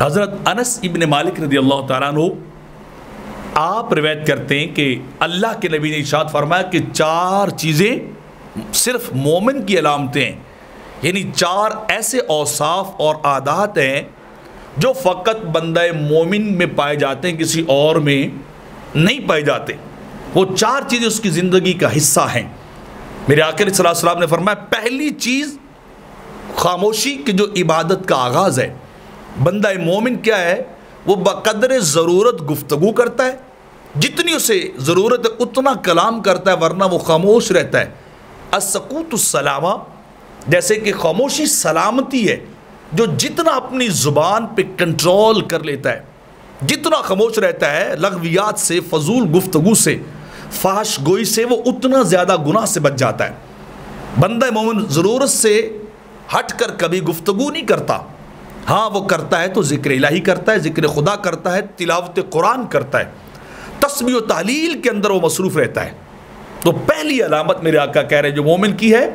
حضرت انس ابن مالک رضی اللہ تعالیٰ عنہ آپ روایت کرتے ہیں کہ اللہ کے نبی نے ارشاد فرمایا کہ 4 چیزیں صرف مومن کی علامتیں ہیں، یعنی 4 ایسے اوصاف اور عادات ہیں جو فقط بندہ مومن میں پائے جاتے ہیں، کسی اور میں نہیں پائے جاتے۔ وہ 4 چیزیں اس کی زندگی کا حصہ ہیں۔ میرے آقا صلی اللہ علیہ وسلم نے فرمایا پہلی چیز خاموشی کی جو عبادت کا آغاز ہے۔ بندہ مومن کیا ہے؟ وہ بقدر ضرورت گفتگو کرتا ہے، جتنی اسے ضرورت ہے اتنا کلام کرتا ہے، ورنہ وہ خاموش رہتا ہے۔ السکوت السلامہ، جیسے کہ خاموشی سلامتی ہے، جو جتنا اپنی زبان پہ کنٹرول کر لیتا ہے، جتنا خاموش رہتا ہے لغویات سے، فضول گفتگو سے، فحش گوئی سے، وہ اتنا زیادہ گناہ سے بچ جاتا ہے۔ بندہ مومن ضرورت سے ہٹ کر کبھی گفتگو نہیں کرتا، ہاں وہ کرتا ہے تو ذکر الہی کرتا ہے، ذکر خدا کرتا ہے، تلاوت قرآن کرتا ہے، تسبیح و تحلیل کے اندر وہ مصروف رہتا ہے۔ تو پہلی علامت میرے آقا کہہ رہے ہیں جو مومن کی ہے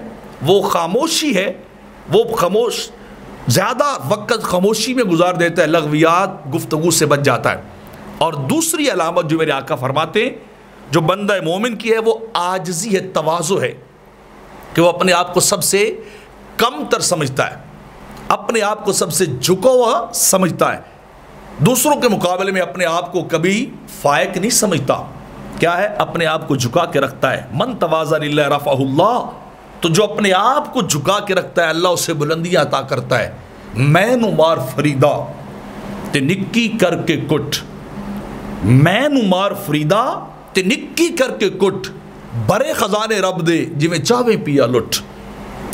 وہ خاموشی ہے، وہ خاموش، زیادہ وقت خاموشی میں گزار دیتا ہے، لغویات گفتگو سے بچ جاتا ہے۔ اور دوسری علامت جو میرے آقا فرماتے ہیں جو بندہ مومن کی ہے وہ عاجزی ہے، تواضع ہے، کہ وہ اپنے آپ کو سب سے کم تر سمجھتا ہے، اپنے آپ کو سب سے جھکا ہوا سمجھتا ہے، دوسروں کے مقابلے میں اپنے آپ کو کبھی فائق نہیں سمجھتا۔ کیا ہے؟ اپنے آپ کو جھکا کے رکھتا ہے۔ من تواضع للہ رفعہ اللہ، تو جو اپنے آپ کو جھکا کے رکھتا ہے اللہ اسے بلندیاں عطا کرتا ہے۔ میں نو مار فریدا تے نکی کر کے کٹ، میں نو مار فریدا تے نکی کر کے کٹ، برے خزانے رب دے جویں چاہویں پیا لٹ۔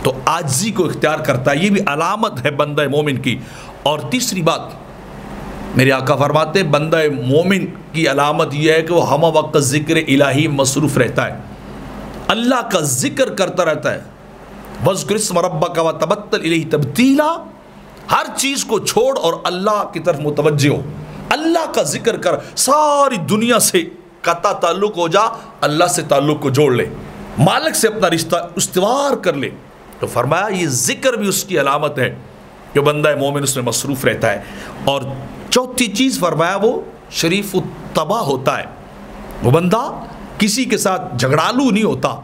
تو عاجزی کو اختیار کرتا ہے، یہ بھی علامت ہے بندہ مومن کی۔ اور تیسری بات میرے آقا فرماتے ہیں بندہ مومن کی علامت یہ ہے کہ وہ ہمہ وقت ذکر الہی مصروف رہتا ہے، اللہ کا ذکر کرتا رہتا ہے۔ وَاذْكُرِ اسْمَ رَبَّكَ وَتَبَتَّلْ إِلَيْهِ تَبْتِيلًا، ہر چیز کو چھوڑ اور اللہ کی طرف متوجہ ہو، اللہ کا ذکر کر، ساری دنیا سے قطع تعلق ہو جا، اللہ سے تعلق کو جوڑ لے، مالک سے اپنا رشتہ استوار کر لے۔ تو فرمایا یہ ذکر بھی اس کی علامت ہے جو بندہ مومن اس میں مصروف رہتا ہے۔ اور چوتھی چیز فرمایا وہ شریف الطبع ہوتا ہے، وہ بندہ کسی کے ساتھ جھگڑالو نہیں ہوتا،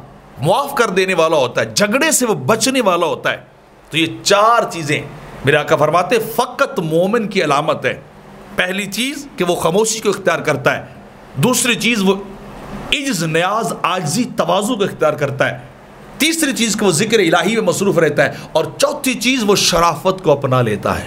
معاف کر دینے والا ہوتا ہے، جھگڑے سے وہ بچنے والا ہوتا ہے۔ تو یہ 4 چیزیں میرے آقا فرماتے فقط مومن کی علامت ہے۔ پہلی چیز کہ وہ خاموشی کو اختیار کرتا ہے، دوسری چیز وہ عجز، نیاز، عاجزی، تواضع کو اختیار کرتا ہے، تیسری چیز کہ وہ ذکر الہی میں مصروف رہتا ہے، اور چوتھی چیز وہ شرافت کو اپنا لیتا ہے۔